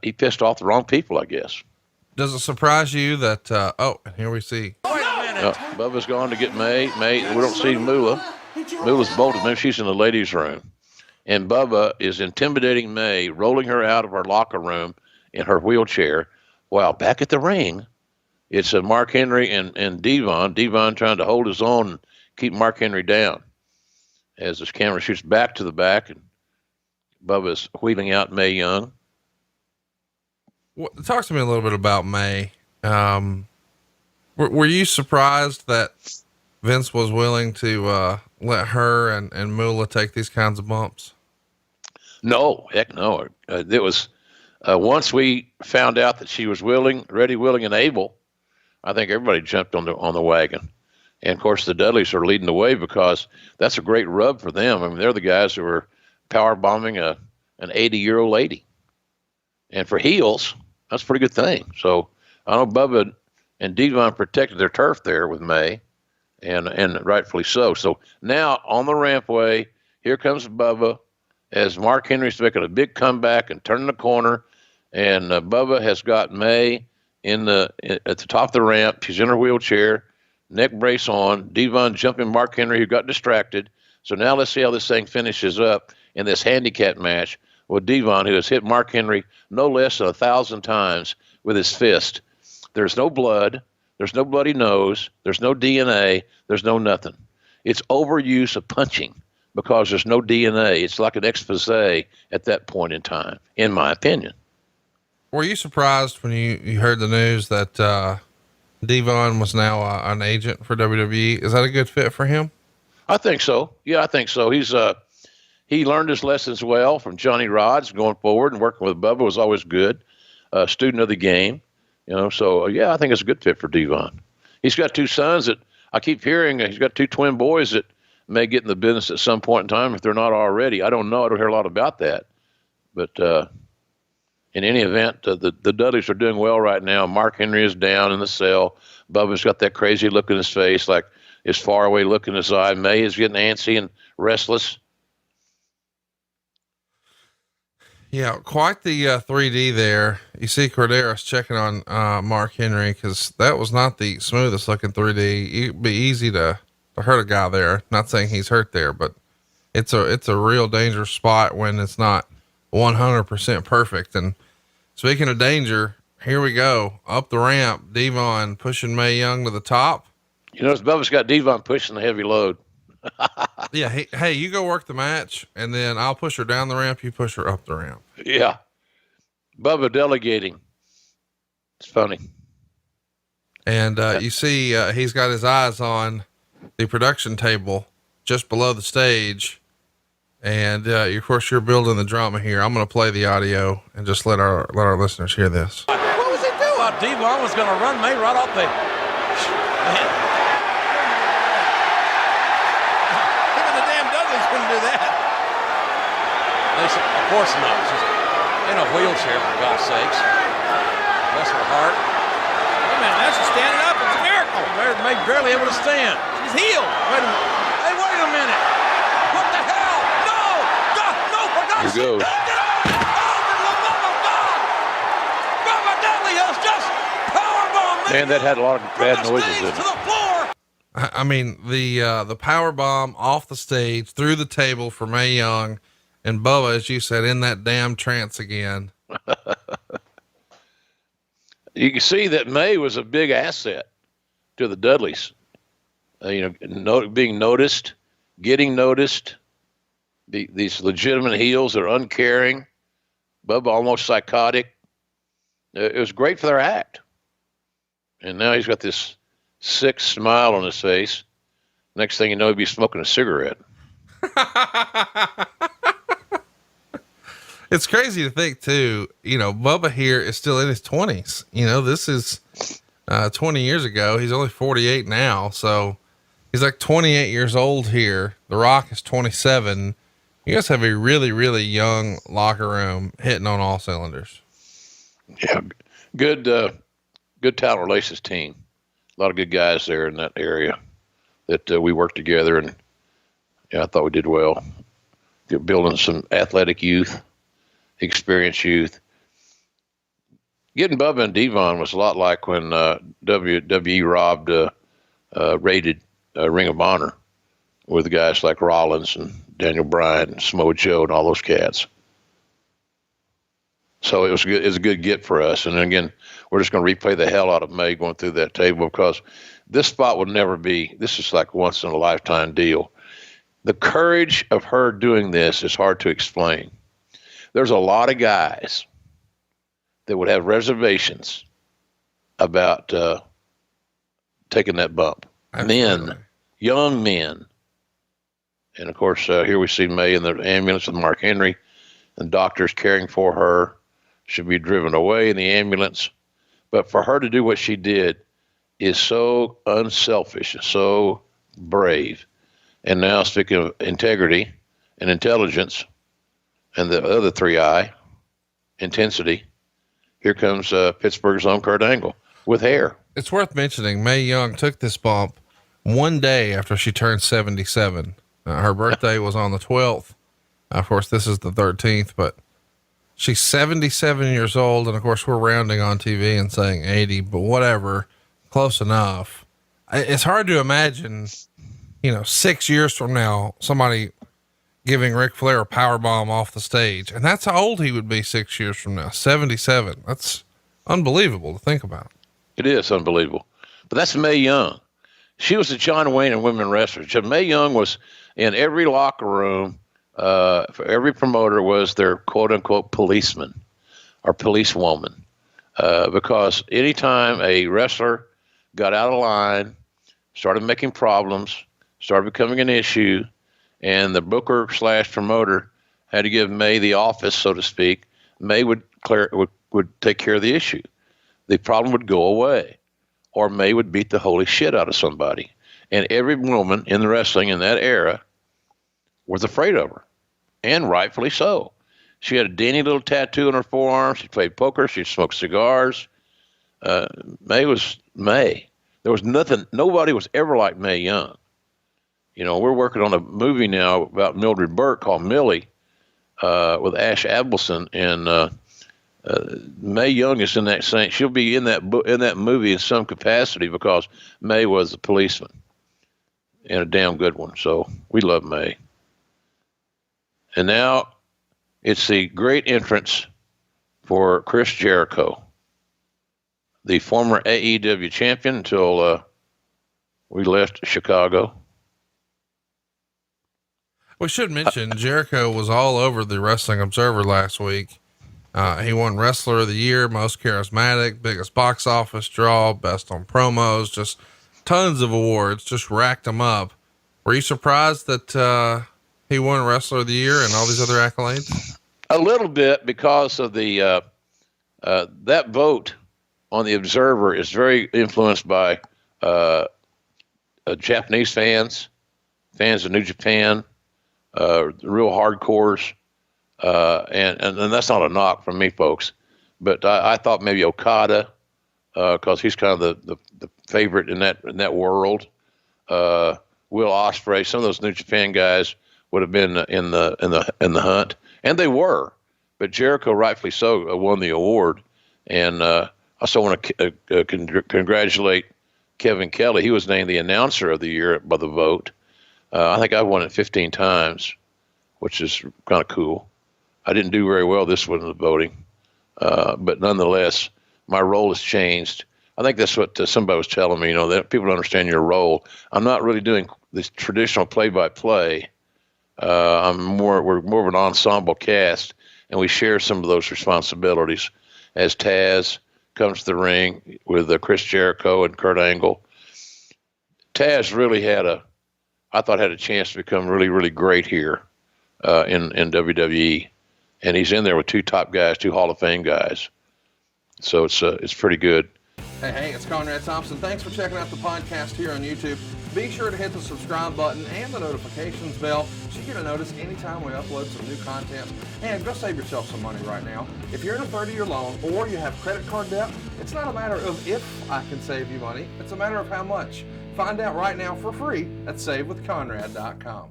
he pissed off the wrong people, I guess. Does it surprise you that, and here we see. Wait a minute. Bubba's gone to get Mae. We don't see Moolah. Moolah's bolted. Maybe she's in the ladies' room. And Bubba is intimidating Mae, rolling her out of her locker room in her wheelchair. While back at the ring, it's Mark Henry and Devon. Devon trying to hold his own and keep Mark Henry down. As this camera shoots back to the back, and Bubba's wheeling out Mae Young. Talk to me a little bit about Mae. Were you surprised that Vince was willing to let her and Moolah take these kinds of bumps? No, heck no. It was once we found out that she was ready, willing, and able. I think everybody jumped on the wagon, and of course the Dudleys are leading the way because that's a great rub for them. I mean, they're the guys who are power bombing an 80-year-old lady, and for heels, that's a pretty good thing. So I know Bubba and Devon protected their turf there with Mae, and rightfully so. So now on the rampway, here comes Bubba as Mark Henry's making a big comeback and turning the corner, and Bubba has got Mae at the top of the ramp. She's in her wheelchair, neck brace on. Devon jumping Mark Henry, who got distracted. So now let's see how this thing finishes up in this handicap match with Devon, who has hit Mark Henry no less than 1,000 times with his fist. There's no blood. There's no bloody nose. There's no DNA. There's no nothing. It's overuse of punching because there's no DNA. It's like an expose at that point in time, in my opinion. Were you surprised when you heard the news that Devon was now an agent for WWE? Is that a good fit for him? I think so. Yeah, I think so. He learned his lessons well from Johnny Rodz going forward, and working with Bubba was always good. Student of the game, So yeah, I think it's a good fit for Devon. He's got two sons that I keep hearing. He's got two twin boys that may get in the business at some point in time if they're not already. I don't know. I don't hear a lot about that, but in any event, the Dudleys are doing well right now. Mark Henry is down in the cell. Bubba's got that crazy look in his face, like his faraway look in his eye. Mae is getting antsy and restless. Yeah, quite the 3D there. You see Corderas checking on Mark Henry, because that was not the smoothest looking 3D. It'd be easy to hurt a guy there. Not saying he's hurt there, but it's a real dangerous spot when it's not 100% perfect. And speaking of danger, here we go up the ramp. Devon pushing Mae Young to the top. Bubba's got Devon pushing the heavy load. Yeah. Hey, you go work the match, and then I'll push her down the ramp. You push her up the ramp. Yeah. Bubba delegating. It's funny. And, you see, he's got his eyes on the production table just below the stage. And, of course you're building the drama here. I'm going to play the audio and just let our listeners hear this. What was he doing? Devon was going to run Mae right off the, man. Of course not. She's in a wheelchair, for God's sakes. Bless her heart. Wait a minute, now she's standing up. It's a miracle. Mae barely able to stand. She's healed. Wait a minute. Hey, wait a minute. What the hell? No! No, for God's sake. Here goes. Oh, for the love of God! Bubba Dudley has just powerbombed. Man, that had a lot of bad noises in it. To the floor. I mean, the power bomb off the stage through the table for Mae Young. And Bubba, as you said, in that damn trance again. You can see that Mae was a big asset to the Dudleys. Being noticed, getting noticed. These legitimate heels are uncaring. Bubba almost psychotic. It was great for their act. And now he's got this sick smile on his face. Next thing you know, he'd be smoking a cigarette. It's crazy to think too, Bubba here is still in his 20s. This is 20 years ago. He's only 48 now. So he's like 28 years old here. The Rock is 27. You guys have a really, really young locker room hitting on all cylinders. Yeah. Good talent relations team. A lot of good guys there in that area that we worked together. And yeah, I thought we did well. Building some athletic youth. Experienced youth. Getting Bubba and Devon was a lot like when WWE robbed rated Ring of Honor with guys like Rollins and Daniel Bryan and Samoa Joe and all those cats. So it was good. It's a good get for us. And again, we're just going to replay the hell out of Mae going through that table, because this spot will never be. This is like once in a lifetime deal. The courage of her doing this is hard to explain. There's a lot of guys that would have reservations about taking that bump. Absolutely. Men, young men. And of course, here we see Mae in the ambulance with Mark Henry, and doctors caring for her. Should be driven away in the ambulance. But for her to do what she did is so unselfish, so brave. And now, speaking of integrity and intelligence and the other 3I, intensity, here comes Pittsburgh's own Kurt Angle with hair. It's worth mentioning Mae Young took this bump one day after she turned 77. Her birthday was on the 12th. Of course, this is the 13th, but she's 77 years old. And of course, we're rounding on TV and saying 80, but whatever, close enough. It's hard to imagine, 6 years from now, somebody giving Ric Flair a powerbomb off the stage. And that's how old he would be 6 years from now, 77. That's unbelievable to think about. It is unbelievable. But that's Mae Young. She was the John Wayne of women wrestlers. Mae Young was in every locker room. For every promoter was their quote unquote policeman or policewoman. Because anytime a wrestler got out of line, started making problems, started becoming an issue, and the booker / promoter had to give Mae the office, so to speak, Mae would take care of the issue. The problem would go away, or Mae would beat the holy shit out of somebody. And every woman in the wrestling in that era was afraid of her, and rightfully so. She had a dainty little tattoo on her forearm. She played poker. She smoked cigars. Mae was Mae. There was nothing. Nobody was ever like Mae Young. We're working on a movie now about Mildred Burke called Millie, with Ash Abelson, and Mae Young is in that same. She'll be in that movie in some capacity because Mae was a policeman, and a damn good one. So we love Mae. And now it's the great entrance for Chris Jericho, the former AEW champion until we left Chicago. We should mention Jericho was all over the Wrestling Observer last week. He won Wrestler of the Year, Most Charismatic, Biggest Box Office Draw, Best on Promos, just tons of awards, just racked them up. Were you surprised that he won Wrestler of the Year and all these other accolades? A little bit, because of the that vote on the Observer is very influenced by Japanese fans of New Japan, real hardcores, and that's not a knock from me, folks. But I thought maybe Okada, because he's kind of the favorite in that world. Will Ospreay, some of those New Japan guys would have been in the hunt, and they were. But Jericho, rightfully so, won the award. And I also want to congratulate Kevin Kelly. He was named the Announcer of the Year by the vote. I think I won it 15 times, which is kind of cool. I didn't do very well this one in the voting, but nonetheless, my role has changed. I think that's what somebody was telling me. That people don't understand your role. I'm not really doing this traditional play-by-play. We're more of an ensemble cast, and we share some of those responsibilities as Taz comes to the ring with Chris Jericho and Kurt Angle. Taz really had a chance to become really, really great here in WWE, and he's in there with two top guys, two Hall of Fame guys. So it's pretty good. Hey, it's Conrad Thompson. Thanks for checking out the podcast here on YouTube. Be sure to hit the subscribe button and the notifications bell so you get a notice anytime we upload some new content. And go save yourself some money right now. If you're in a 30-year loan or you have credit card debt, it's not a matter of if I can save you money. It's a matter of how much. Find out right now for free at SaveWithConrad.com.